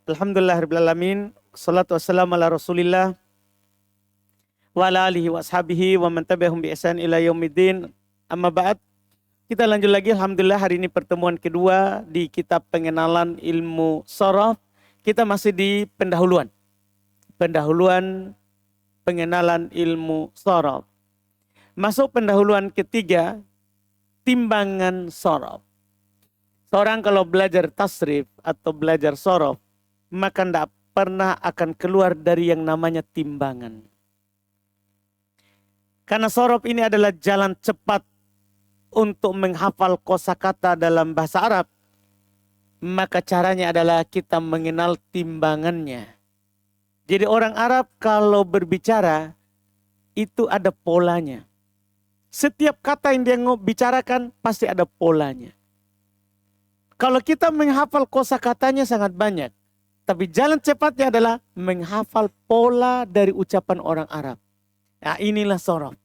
Alhamdulillahirrahmanirrahim. Salatu wassalamu ala rasulillah. Wa ala alihi wa ashabihi wa man tabi'ahum bi ihsan ila yaumiddin. Amma ba'd. Kita lanjut lagi. Alhamdulillah hari ini pertemuan kedua di kitab pengenalan ilmu sharaf. Kita masih di pendahuluan. Pendahuluan pengenalan ilmu sharaf. Masuk pendahuluan ketiga, timbangan sharaf. Seorang kalau belajar tasrif atau belajar sharaf, maka tidak pernah akan keluar dari yang namanya timbangan. Karena sharaf ini adalah jalan cepat untuk menghafal kosakata dalam bahasa Arab, maka caranya adalah kita mengenal timbangannya. Jadi orang Arab kalau berbicara itu ada polanya. Setiap kata yang dia bicarakan pasti ada polanya. Kalau kita menghafal kosakatanya sangat banyak, tapi jalan cepatnya adalah menghafal pola dari ucapan orang Arab. Nah, inilah sharaf.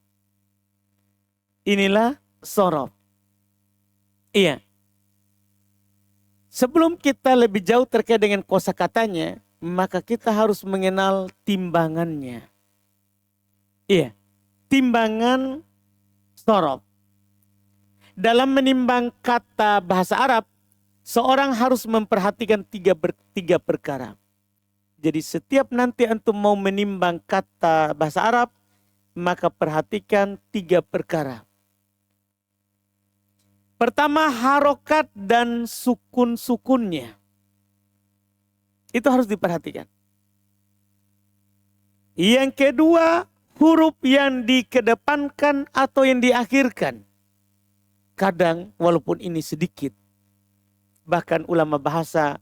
Inilah sharaf. Iya. Sebelum kita lebih jauh terkait dengan kosakatanya, maka kita harus mengenal timbangannya. Iya. Timbangan sharaf. Dalam menimbang kata bahasa Arab, seorang harus memperhatikan tiga perkara. Jadi setiap nanti antum mau menimbang kata bahasa Arab, maka perhatikan tiga perkara. Pertama, harokat dan sukun-sukunnya. Itu harus diperhatikan. Yang kedua, huruf yang dikedepankan atau yang diakhirkan. Kadang walaupun ini sedikit, bahkan ulama bahasa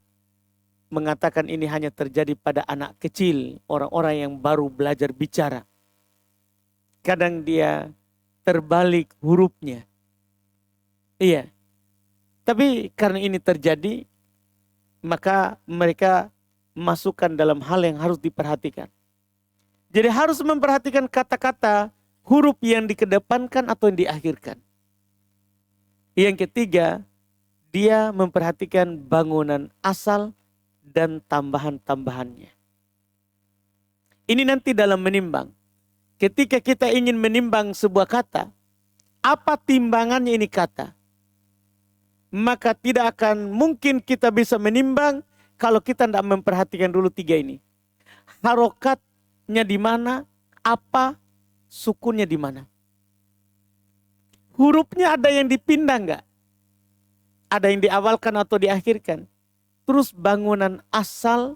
mengatakan ini hanya terjadi pada anak kecil, orang-orang yang baru belajar bicara. Kadang dia terbalik hurufnya. Iya. Tapi karena ini terjadi, maka mereka masukkan dalam hal yang harus diperhatikan. Jadi harus memperhatikan kata-kata, huruf yang dikedepankan atau yang diakhirkan. Yang ketiga, dia memperhatikan bangunan asal dan tambahan-tambahannya. Ini nanti dalam menimbang. Ketika kita ingin menimbang sebuah kata, apa timbangannya ini kata? Maka tidak akan mungkin kita bisa menimbang kalau kita tidak memperhatikan dulu tiga ini. Harokatnya di mana, apa, sukunnya di mana. Hurufnya ada yang dipindah enggak? Ada yang diawalkan atau diakhirkan. Terus bangunan asal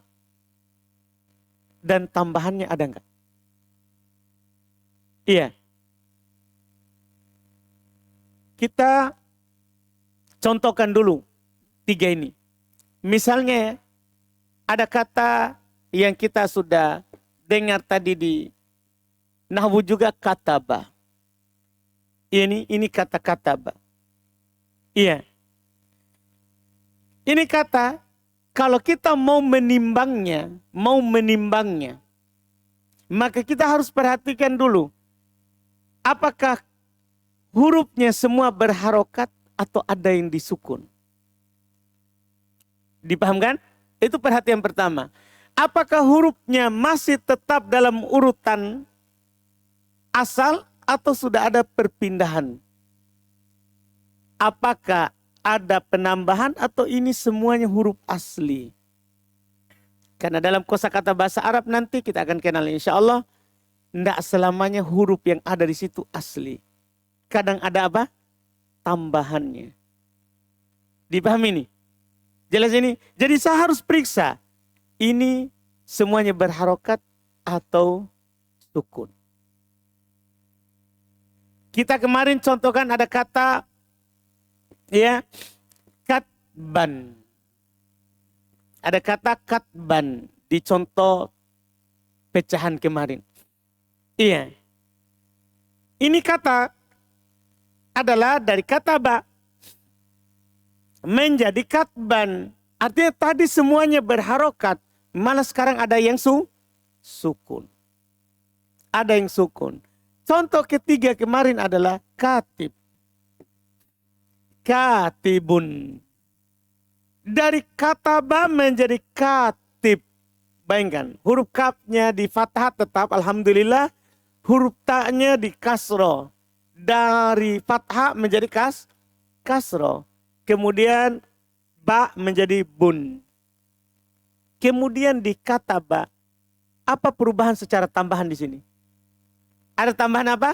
dan tambahannya ada enggak? Iya. Kita contohkan dulu tiga ini. Misalnya ada kata yang kita sudah dengar tadi di nahwu juga, kataba. Ini kata kataba. Iya. Ini kata kalau kita mau menimbangnya, maka kita harus perhatikan dulu apakah hurufnya semua berharokat atau ada yang disukun. Dipahamkan? Itu perhatian pertama. Apakah hurufnya masih tetap dalam urutan asal atau sudah ada perpindahan? Apakah ada penambahan atau ini semuanya huruf asli? Karena dalam kosakata bahasa Arab nanti kita akan kenal insya Allah. Tidak selamanya huruf yang ada di situ asli. Kadang ada apa? Tambahannya. Dipahami ini? Jelas ini? Jadi saya harus periksa. Ini semuanya berharokat atau sukun. Kita kemarin contohkan ada kata ya katban. Ada kata katban di contoh pecahan kemarin. Iya. Ini kata adalah dari kata ba menjadi katban. Artinya tadi semuanya berharokat, malah sekarang ada yang sukun. Ada yang sukun. Contoh ketiga kemarin adalah katib. Katibun. Dari kata ba menjadi katib. Bayangkan, huruf kafnya di fathah tetap, alhamdulillah. Huruf ta'nya di kasro. Dari fathah menjadi kasro. Kemudian ba menjadi bun. Kemudian di kata ba, apa perubahan secara tambahan di sini? Ada tambahan apa?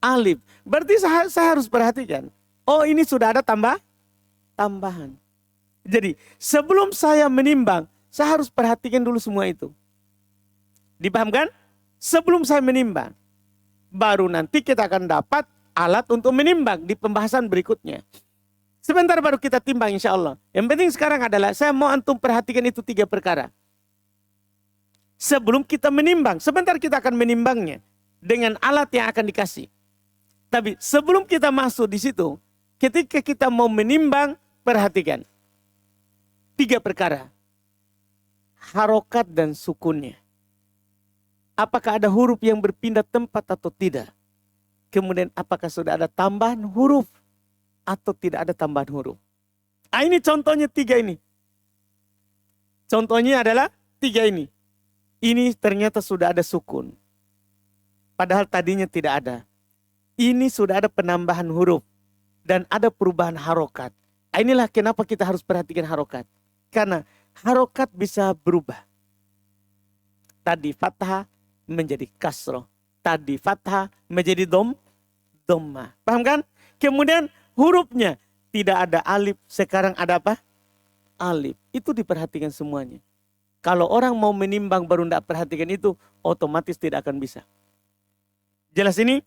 Alif. Berarti saya harus perhatikan. Oh, ini sudah ada tambahan. Jadi sebelum saya menimbang, saya harus perhatikan dulu semua itu. Dipahamkan? Sebelum saya menimbang, baru nanti kita akan dapat alat untuk menimbang di pembahasan berikutnya. Sebentar baru kita timbang insya Allah. Yang penting sekarang adalah saya mau antum perhatikan itu 3 perkara. Sebelum kita menimbang, sebentar kita akan menimbangnya dengan alat yang akan dikasih. Tapi sebelum kita masuk di situ, ketika kita mau menimbang, perhatikan 3 perkara. Harokat dan sukunnya. Apakah ada huruf yang berpindah tempat atau tidak? Kemudian apakah sudah ada tambahan huruf atau tidak ada tambahan huruf? Ah, ini contohnya 3 ini. Contohnya adalah 3 ini. Ini ternyata sudah ada sukun. Padahal tadinya tidak ada. Ini sudah ada penambahan huruf. Dan ada perubahan harokat. Inilah kenapa kita harus perhatikan harokat. Karena harokat bisa berubah. Tadi fathah menjadi kasroh. Tadi fathah menjadi domma. Paham kan? Kemudian hurufnya tidak ada alif. Sekarang ada apa? Alif. Itu diperhatikan semuanya. Kalau orang mau menimbang baru tidak perhatikan itu, otomatis tidak akan bisa. Jelas ini?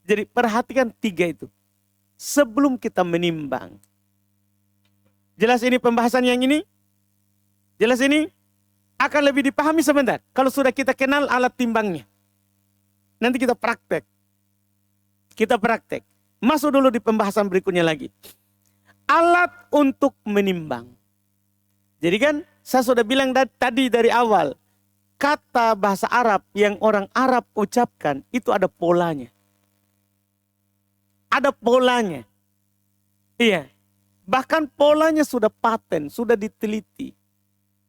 Jadi perhatikan 3 itu. Sebelum kita menimbang. Jelas ini pembahasan yang ini? Jelas ini? Akan lebih dipahami sebentar. Kalau sudah kita kenal alat timbangnya. Nanti kita praktek. Kita praktek. Masuk dulu di pembahasan berikutnya lagi. Alat untuk menimbang. Jadi kan saya sudah bilang tadi dari awal. Kata bahasa Arab yang orang Arab ucapkan itu ada polanya. Ada polanya. Iya. Bahkan polanya sudah paten, sudah diteliti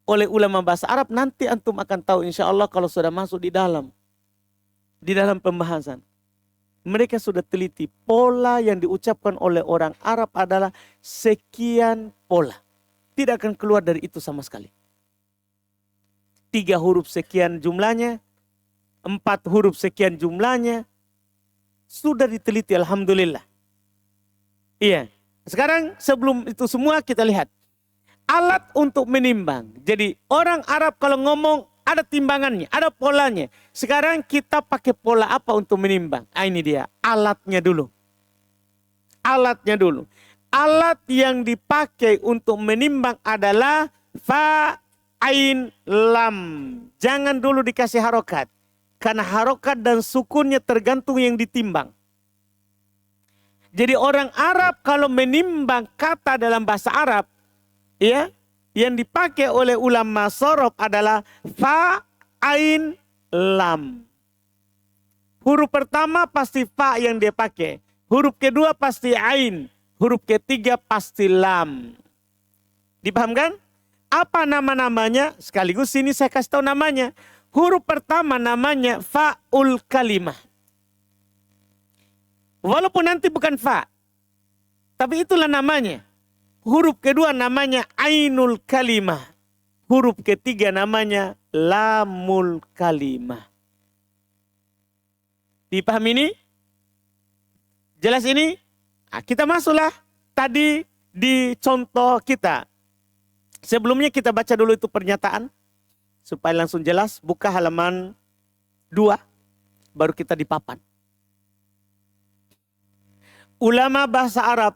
oleh ulama bahasa Arab. Nanti antum akan tahu insya Allah kalau sudah masuk di dalam pembahasan. Mereka sudah teliti pola yang diucapkan oleh orang Arab adalah sekian pola. Tidak akan keluar dari itu sama sekali. 3 huruf sekian jumlahnya, 4 huruf sekian jumlahnya. Sudah diteliti alhamdulillah. Iya. Sekarang sebelum itu semua kita lihat. Alat untuk menimbang. Jadi orang Arab kalau ngomong ada timbangannya, ada polanya. Sekarang kita pakai pola apa untuk menimbang? Ah, ini dia, alatnya dulu. Alatnya dulu. Alat yang dipakai untuk menimbang adalah fa, ain, lam. Jangan dulu dikasih harokat. Karena harokat dan sukunnya tergantung yang ditimbang. Jadi orang Arab kalau menimbang kata dalam bahasa Arab, ya, yang dipakai oleh ulama sorof adalah fa, ain, lam. Huruf pertama pasti fa yang dia pakai. Huruf kedua pasti ain. Huruf ketiga pasti lam. Dipahamkan? Apa nama-namanya? Sekaligus sini saya kasih tahu namanya. Huruf pertama namanya fa'ul kalimah. Walaupun nanti bukan fa. Tapi itulah namanya. Huruf kedua namanya ainul kalimah. Huruf ketiga namanya lamul kalimah. Dipahami ini? Jelas ini? Nah, kita masuklah tadi di contoh kita. Sebelumnya kita baca dulu itu pernyataan. Supaya langsung jelas. Buka halaman 2. Baru kita di papan. Ulama bahasa Arab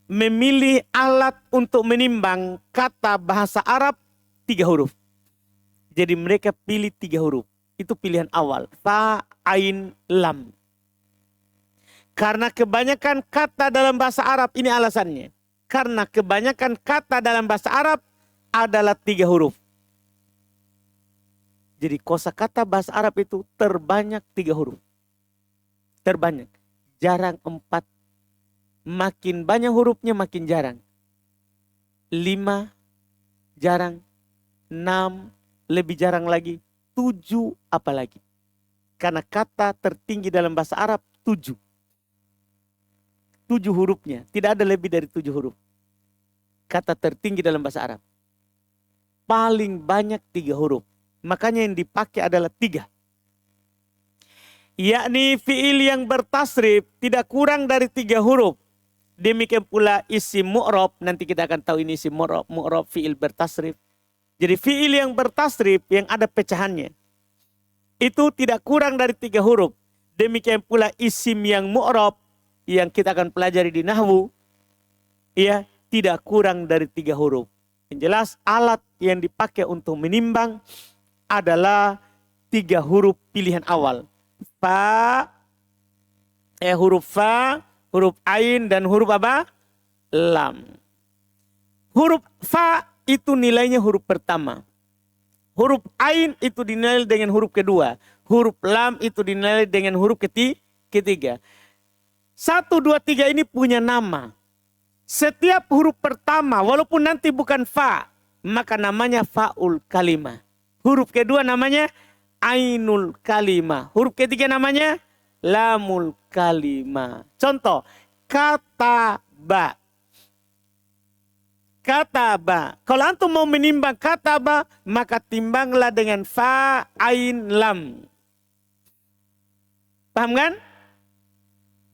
memilih alat untuk menimbang kata bahasa Arab 3 huruf. Jadi mereka pilih 3 huruf. Itu pilihan awal. Fa, ain, lam. Karena kebanyakan kata dalam bahasa Arab, ini alasannya. Karena kebanyakan kata dalam bahasa Arab adalah 3 huruf. Jadi kosakata bahasa Arab itu terbanyak 3 huruf. Terbanyak. Jarang 4. Makin banyak hurufnya makin jarang. 5 jarang. 6, lebih jarang lagi 7 apalagi. Karena kata tertinggi dalam bahasa Arab 7. 7 hurufnya, tidak ada lebih dari 7 huruf. Kata tertinggi dalam bahasa Arab. Paling banyak 3 huruf. Makanya yang dipakai adalah 3. Yakni fiil yang bertasrif tidak kurang dari 3 huruf. Demikian pula isim mu'rab, nanti kita akan tahu ini isim mu'rab fiil bertasrif. Jadi fiil yang bertasrif yang ada pecahannya itu tidak kurang dari 3 huruf. Demikian pula isim yang mu'rab yang kita akan pelajari di nahwu, ya, tidak kurang dari 3 huruf. Yang jelas alat yang dipakai untuk menimbang adalah 3 huruf pilihan awal. Huruf fa, huruf ain, dan huruf apa? Lam. Huruf fa itu nilainya huruf pertama. Huruf ain itu dinilai dengan huruf kedua. Huruf lam itu dinilai dengan huruf ketiga. 1, 2, 3 ini punya nama. Setiap huruf pertama walaupun nanti bukan fa, maka namanya faul kalimah. Huruf kedua namanya ainul kalimah. Huruf ketiga namanya lamul kalimah. Contoh, kata ba. Kata ba. Kalau antum mau menimbang kata ba, maka timbanglah dengan fa, ain, lam. Paham kan?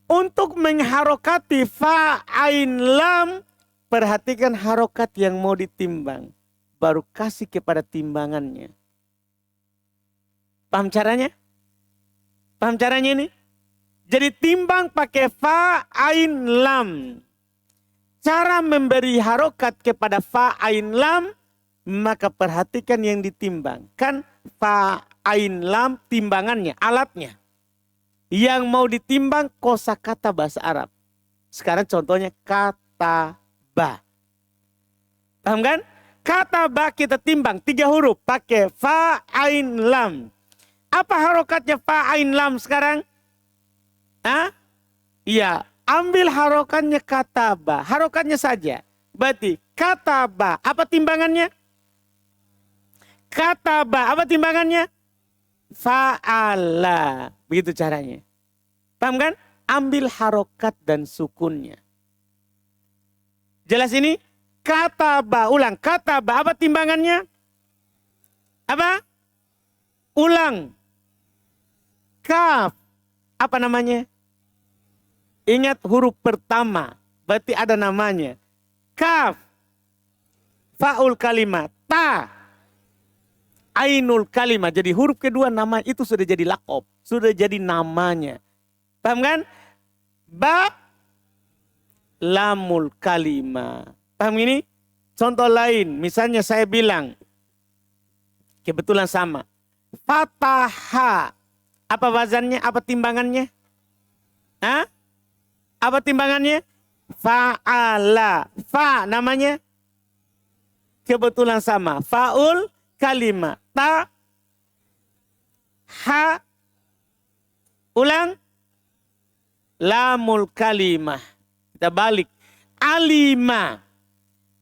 Untuk mengharokati fa, ain, lam, perhatikan harokat yang mau ditimbang. Baru kasih kepada timbangannya. Paham caranya? Paham caranya ini? Jadi timbang pakai fa, ain, lam. Cara memberi harokat kepada fa, ain, lam, maka perhatikan yang ditimbang. Kan fa, ain, lam timbangannya, alatnya. Yang mau ditimbang kosakata bahasa Arab. Sekarang contohnya kata ba. Paham kan? Kata ba kita timbang 3 huruf pakai fa, ain, lam. Apa harokatnya fa, ain, lam sekarang? Iya, ambil harokatnya kata ba. Harokatnya saja. Berarti kata ba, apa timbangannya? Kata ba, apa timbangannya? Fa'ala. Begitu caranya. Paham kan? Ambil harokat dan sukunnya. Jelas ini? Kata ba, ulang. Kata ba, apa timbangannya? Apa? Ulang. Kaf. Apa namanya? Ingat huruf pertama. Berarti ada namanya. Kaf. Fa'ul kalimat. Ta. Ainul kalimat. Jadi huruf kedua nama itu sudah jadi lakob. Sudah jadi namanya. Paham kan? Ba. Lamul kalimat. Paham ini? Contoh lain. Misalnya saya bilang. Kebetulan sama. Fataha. Apa wazannya? Apa timbangannya? Apa timbangannya? Fa'ala. Fa namanya? Kebetulan sama. Fa'ul kalimat. Ta. Ha. Ulang. Lamul kalimah. Kita balik. Alima.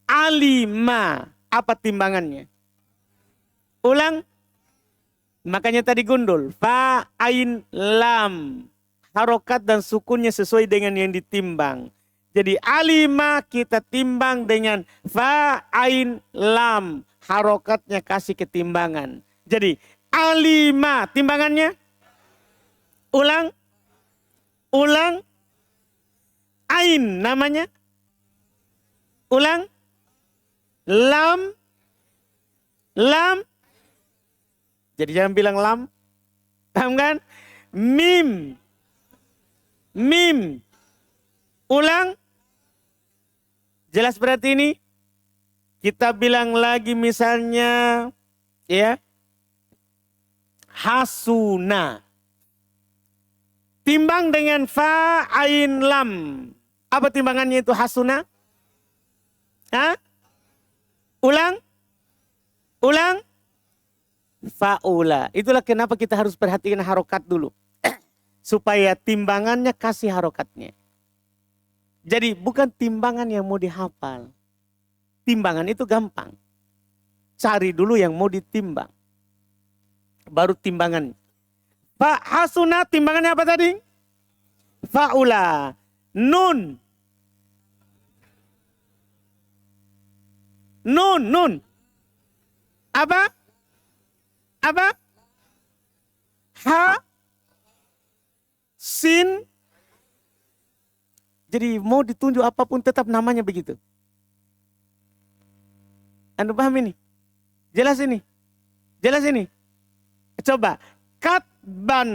Alima. Apa timbangannya? Ulang. Makanya tadi gundul. Fa, ain, lam. Harokat dan sukunnya sesuai dengan yang ditimbang. Jadi alima kita timbang dengan fa, ain, lam. Harokatnya kasih ketimbangan. Jadi alima timbangannya. Ulang. Ulang. Ain namanya. Ulang. Lam. Lam. Jadi jangan bilang lam. Paham kan? Mim. Mim. Ulang. Jelas berarti ini? Kita bilang lagi misalnya. Ya. Hasuna. Timbang dengan fa, ain, lam. Apa timbangannya itu hasuna? Ulang. Ulang. Fa'ula. Itulah kenapa kita harus perhatikan harokat dulu. Supaya timbangannya kasih harokatnya. Jadi bukan timbangan yang mau dihafal. Timbangan itu gampang. Cari dulu yang mau ditimbang. baru timbangan. Fa hasuna timbangannya apa tadi? Faula. Nun. Nun. Apa? Apa? Ha. Sin. Jadi mau ditunjuk apapun tetap namanya begitu. Anda paham ini? Jelas ini? Jelas ini? Coba. Katban.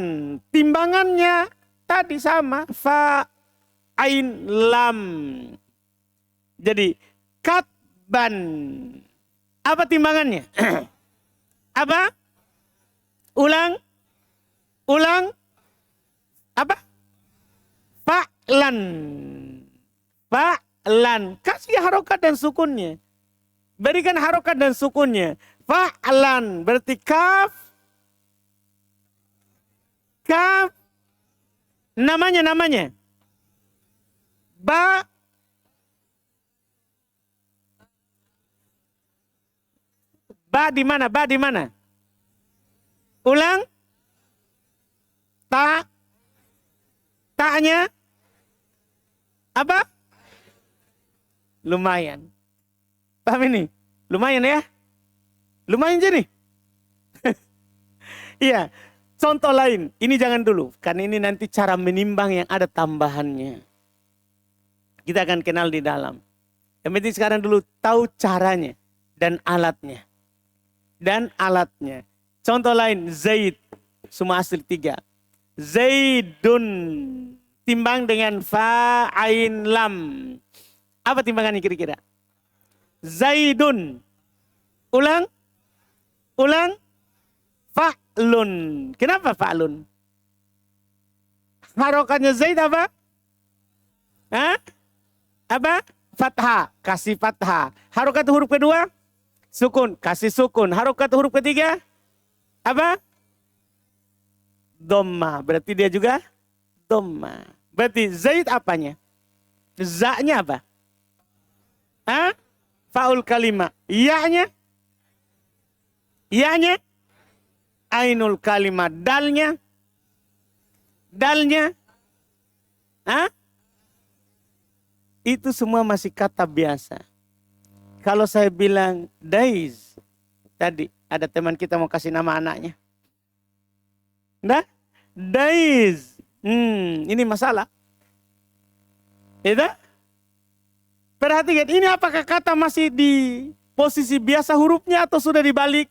Timbangannya tadi sama. Fa, ain, lam. Jadi. Katban. Apa timbangannya? Apa? Ulang. Apa? Fa'lan. Kasih harokat dan sukunnya. Berikan harokat dan sukunnya. Fa'lan. Berarti kaf. Namanya. Ba. Di mana? Ulang. Ta'nya. Apa? Lumayan. Paham ini? Lumayan ya? Lumayan jadi. Iya. Contoh lain. Ini jangan dulu. Karena ini nanti cara menimbang yang ada tambahannya. Kita akan kenal di dalam. Yang penting sekarang dulu tahu caranya. Dan alatnya. Contoh lain. Zaid. Semua asli 3. Zaidun. Timbang dengan fa, ain, lam. Apa timbangannya kira-kira? Zaidun. Ulang. Fa'lun. Kenapa fa'lun? Harokatnya Zaid apa? Apa? Fathah. Kasih fathah. Harokat huruf kedua? Sukun. Kasih sukun. Harokat huruf ketiga? Apa? Dhamma. Berarti dia juga dhamma. Berarti Zaid apanya? Za-nya apa? Faul kalimah. Ya-nya? Ainul kalimah. Dalnya? Itu semua masih kata biasa. Kalau saya bilang daiz. Tadi ada teman kita mau kasih nama anaknya. Nah, daiz. Ini masalah. Itu? Perhatikan, ini apakah kata masih di posisi biasa hurufnya atau sudah dibalik?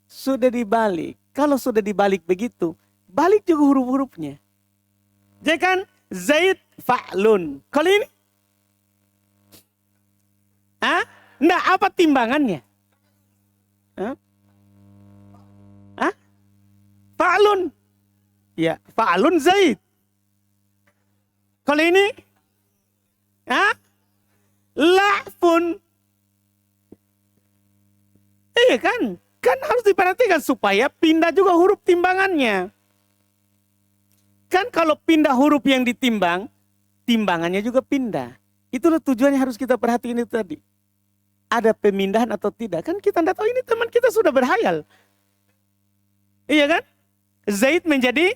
Sudah dibalik. Kalau sudah dibalik begitu, balik juga huruf-hurufnya. Jadi kan Zaid fa'lun. Kalau ini? Nah, apa timbangannya? Fa'lun. Ya, fa'lun Zaid. Kalau ini? La'fun. Iya kan? Kan harus diperhatikan supaya pindah juga huruf timbangannya. Kan kalau pindah huruf yang ditimbang, timbangannya juga pindah. Itulah tujuannya harus kita perhatiin itu tadi. Ada pemindahan atau tidak. Kan kita tidak tahu, ini teman kita sudah berhayal. Iya kan? Zaid menjadi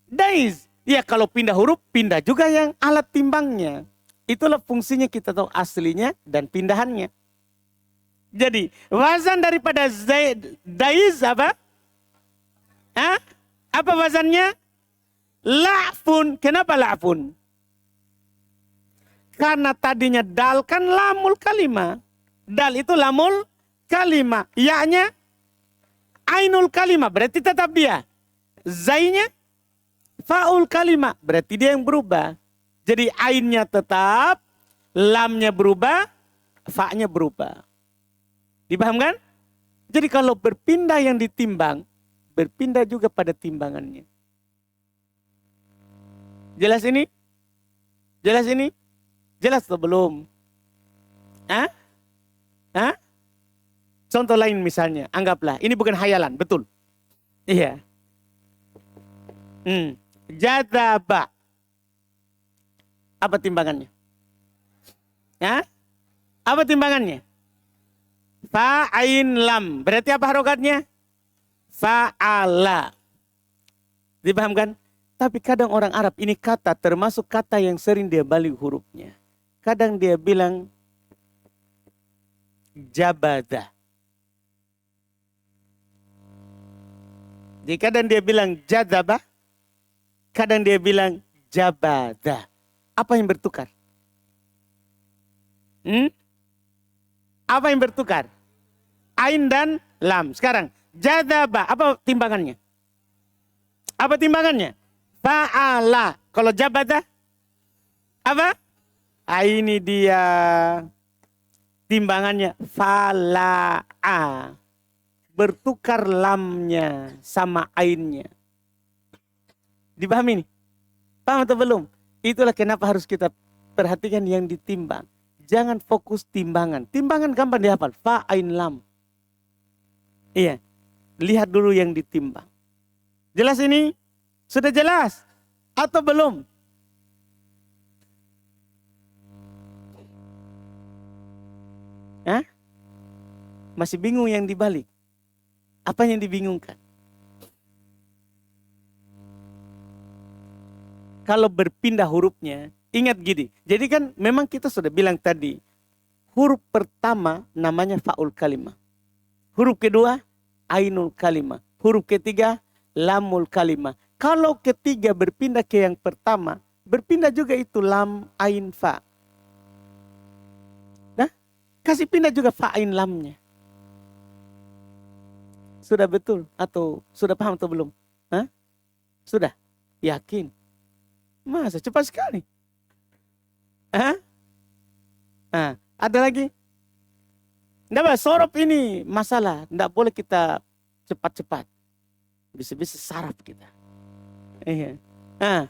daiz. Ya kalau pindah huruf, pindah juga yang alat timbangnya. Itulah fungsinya kita tahu aslinya dan pindahannya. Jadi wazan daripada Zaid, daiz apa? Apa wazannya? La'fun. Kenapa la'fun? Karena tadinya dal kan lamul kalimah. Dal itu lamul kalimah. Ya-nya ainul kalimah. Berarti tetap dia. Zainya faul kalimah. Berarti dia yang berubah. Jadi ainnya tetap. Lamnya berubah. Fa-nya berubah. Dipahamkan? Jadi kalau berpindah yang ditimbang. Berpindah juga pada timbangannya. Jelas ini? Jelas ini? Jelas atau belum? Contoh lain misalnya, anggaplah ini bukan hayalan, betul. Iya. Jadzaba. Apa timbangannya? Apa timbangannya? Fa, ain, lam. Berarti apa harokatnya? Fa'ala. Dipahamkan? Tapi kadang orang Arab ini kata termasuk kata yang sering dia balik hurufnya. Kadang dia bilang jabada. Jadi kadang dia bilang jadaba, kadang dia bilang jabada. Apa yang bertukar? Apa yang bertukar? Ain dan lam. Sekarang jadaba, apa timbangannya? Apa timbangannya? Fa'ala. Kalau jabada, apa? Ini dia timbangannya fala'a. Bertukar lamnya sama ainnya. Dipahami nih? Paham atau belum? Itulah kenapa harus kita perhatikan yang ditimbang. Jangan fokus timbangan. Timbangan gampang dihafal. Fa, ain, lam. Iya. Lihat dulu yang ditimbang. Jelas ini? Sudah jelas? Atau belum? Hah? Masih bingung yang dibalik? Apa yang dibingungkan? Kalau berpindah hurufnya, ingat gini. Jadi kan memang kita sudah bilang tadi, huruf pertama namanya fa'ul kalimah. Huruf kedua, ainul kalimah. Huruf ketiga, lamul kalimah. Kalau ketiga berpindah ke yang pertama, berpindah juga itu lam, ain, fa. Nah, kasih pindah juga fa, ain, lamnya. Sudah betul atau sudah paham atau belum? Hah? Sudah? Yakin? Masa cepat sekali? Hah? Nah, ada lagi? Nggak, sorop ini masalah. Nggak boleh kita cepat-cepat. Bisa-bisa saraf kita. Iya. Ah.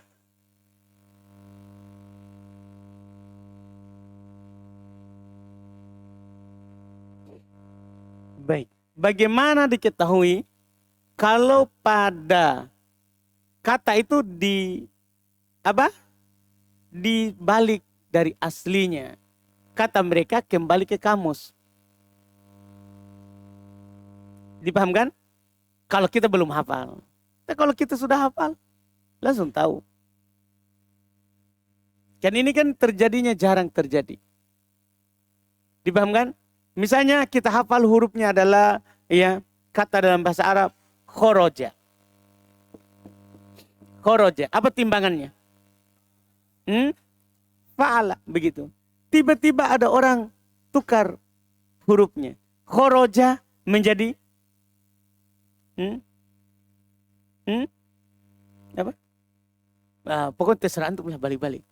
Baik. Bagaimana diketahui kalau pada kata itu dibalik dari aslinya. Kata mereka kembali ke kamus. Dipahamkan? Kalau kita belum hafal. Tapi kalau kita sudah hafal, langsung tahu. Kan ini kan terjadinya jarang terjadi. Dipahamkan? Misalnya kita hafal hurufnya adalah kata dalam bahasa Arab khoroja. Khoroja. Apa timbangannya? Fa'ala. Begitu. Tiba-tiba ada orang tukar hurufnya. Khoroja menjadi apa? Pokoknya terserah untuk balik-balik.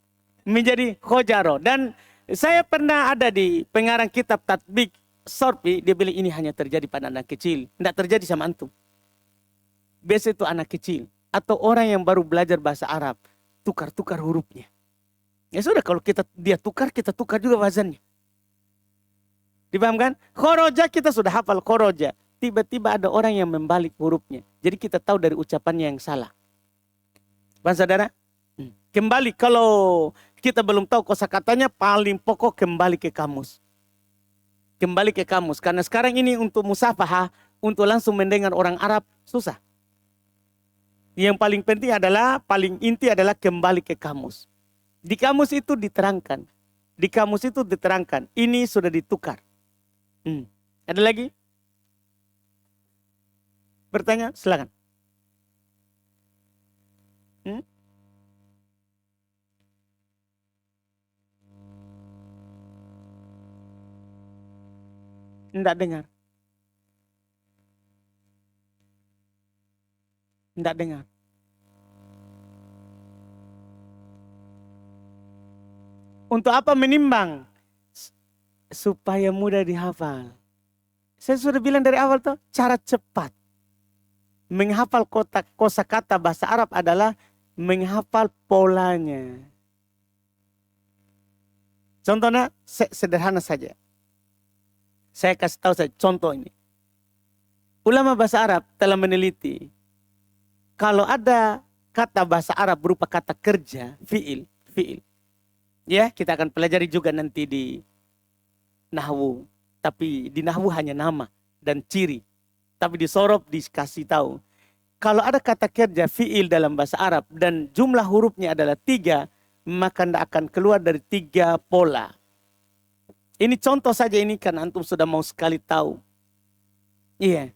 Menjadi khojaro. Dan saya pernah ada di pengarang kitab Tatbik Sorpi, dia bilang ini hanya terjadi pada anak kecil. Tidak terjadi sama antum. Biasa itu anak kecil. Atau orang yang baru belajar bahasa Arab. Tukar-tukar hurufnya. Ya sudah, kalau dia tukar, kita tukar juga wazannya. Dipahamkan? Khoroja kita sudah hafal khoroja. Tiba-tiba ada orang yang membalik hurufnya. Jadi kita tahu dari ucapannya yang salah. Paham saudara? Kembali kalau kita belum tahu kosakatanya, paling pokok kembali ke kamus. Kembali ke kamus. Karena sekarang ini untuk musafahah, untuk langsung mendengar orang Arab, susah. Yang paling penting adalah, paling inti adalah kembali ke kamus. Di kamus itu diterangkan. Di kamus itu diterangkan. Ini sudah ditukar. Ada lagi? Bertanya? Silakan. Tidak dengar. Tidak dengar. Untuk apa menimbang? Supaya mudah dihafal. Saya sudah bilang dari awal tuh, cara cepat. Menghafal kosakata bahasa Arab adalah menghafal polanya. Contohnya sederhana saja. Saya kasih tahu saja contoh ini. Ulama bahasa Arab telah meneliti. Kalau ada kata bahasa Arab berupa kata kerja, fi'il. Ya, kita akan pelajari juga nanti di Nahwu. Tapi di nahwu hanya nama dan ciri. Tapi di sorof dikasih tahu. Kalau ada kata kerja fi'il dalam bahasa Arab dan jumlah hurufnya adalah 3, maka tidak akan keluar dari 3 pola. Ini contoh saja ini kan antum sudah mau sekali tahu. Iya.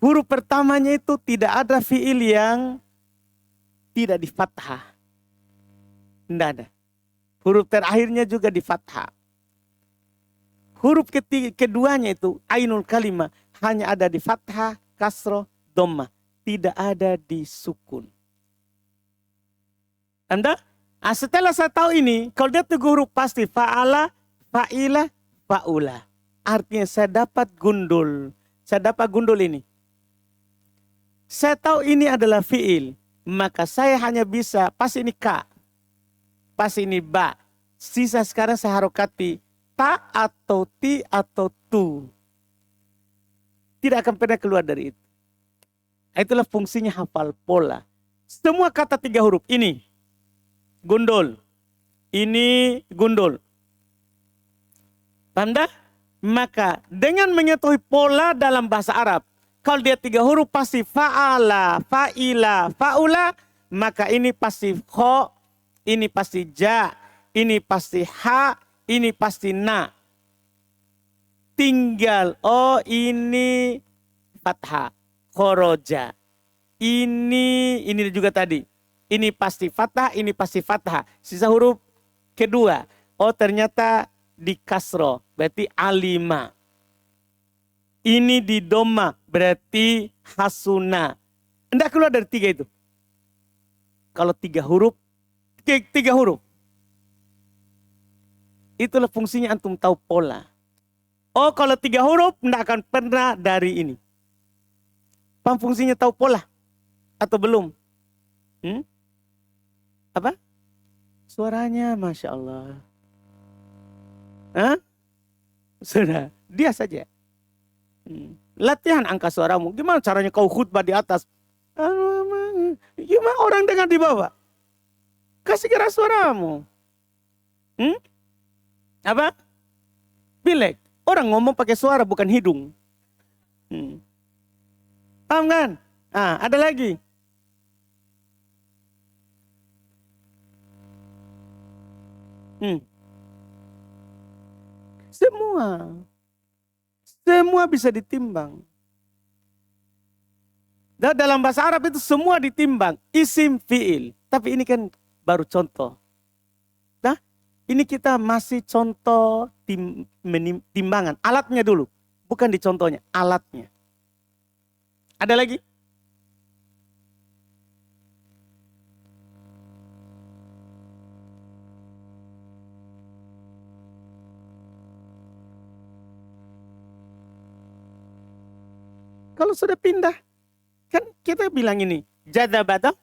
Huruf pertamanya itu tidak ada fi'il yang tidak di fathah. Tidak ada. Huruf terakhirnya juga di fathah. Huruf keduanya itu ainul kalimah hanya ada di fathah, kasroh, dhammah. Tidak ada di sukun. Anda? Setelah saya tahu ini, kalau dia tuh huruf pasti fa'ala, fa'ila, fa'ula. Artinya saya dapat gundul. Saya dapat gundul ini. Saya tahu ini adalah fi'il. Maka saya hanya bisa, pas ini ka. Pas ini ba. Sisa sekarang saya harokati ta atau ti atau tu. Tidak akan pernah keluar dari itu. Itulah fungsinya hafal pola. Semua kata 3 huruf. Ini gundul. Ini gundul. Paham dah? Maka dengan mengetahui pola dalam bahasa Arab. Kalau dia 3 huruf pasti fa'ala, fa'ila, fa'ula. Maka ini pasti kho, ini pasti ja, ini pasti ha, ini pasti na. Tinggal, oh ini fathah. Khoroja. Ini juga tadi. Ini pasti fathah, ini pasti fathah. Sisa huruf kedua. Oh ternyata di kasro. Berarti alima. Ini di doma. Berarti hasuna. Tidak keluar dari 3 itu. Kalau 3 huruf. 3 huruf. Itulah fungsinya antum tahu pola. Oh kalau 3 huruf tidak akan pernah dari ini. Paham fungsinya tahu pola? Atau belum? Apa? Suaranya Masya Allah. Hah? Sudah, dia saja. Latihan angka suaramu. Gimana caranya kau khutbah di atas? Gimana orang dengar di bawah? Kasih keras suaramu. Apa? Pilek. Orang ngomong pakai suara bukan hidung. Paham kan? Ada lagi. Semua bisa ditimbang. Dan dalam bahasa Arab itu semua ditimbang. Isim fi'il. Tapi ini kan baru contoh. Nah, ini kita masih contoh timbangan. Alatnya dulu. Bukan di contohnya, alatnya. Ada lagi? Kalau sudah pindah, kan kita bilang ini, jadaba,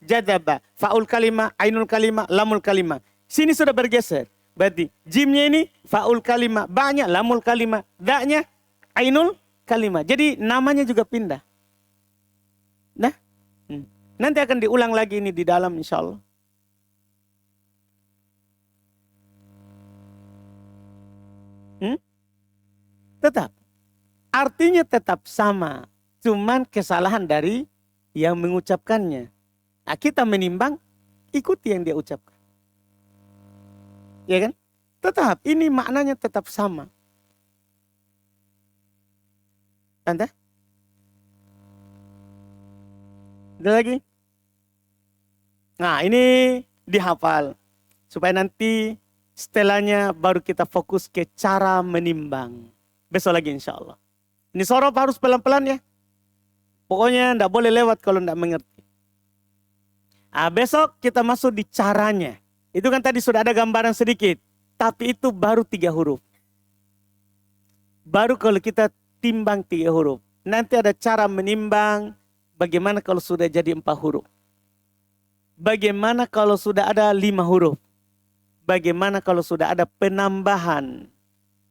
jadaba, faul kalimah, ainul kalimah, lamul kalimah. Sini sudah bergeser. Berarti jimnya ini faul kalimah, ba-nya lamul kalimah, da-nya ainul kalimah. Jadi namanya juga pindah. Nah, nanti akan diulang lagi ini di dalam insya Allah. Tetap. Artinya tetap sama. Cuman kesalahan dari yang mengucapkannya. Nah, kita menimbang, ikuti yang dia ucapkan. Ya kan? Tetap, ini maknanya tetap sama. Anda? Ada lagi? Nah, ini dihafal. Supaya nanti setelahnya baru kita fokus ke cara menimbang. Besok lagi insya Allah. Ini sorof harus pelan-pelan ya. Pokoknya tidak boleh lewat kalau tidak mengerti. Besok kita masuk di caranya. Itu kan tadi sudah ada gambaran sedikit. Tapi itu baru 3 huruf. Baru kalau kita timbang 3 huruf. Nanti ada cara menimbang. Bagaimana kalau sudah jadi 4 huruf? Bagaimana kalau sudah ada 5 huruf? Bagaimana kalau sudah ada penambahan?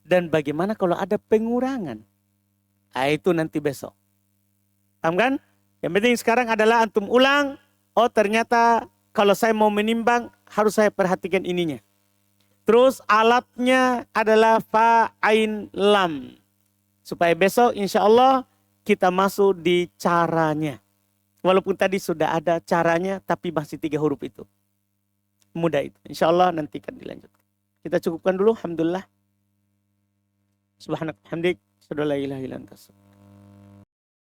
Dan bagaimana kalau ada pengurangan? Itu nanti besok. Paham kan? Yang penting sekarang adalah antum ulang. Oh ternyata kalau saya mau menimbang harus saya perhatikan ininya. Terus alatnya adalah fa, ain, lam. Supaya besok insya Allah kita masuk di caranya. Walaupun tadi sudah ada caranya, tapi masih 3 huruf itu. Mudah itu. Insya Allah nanti akan dilanjutkan. Kita cukupkan dulu. Alhamdulillah. Subhanak hamdik. Asyhadu an la ilaha illa anta.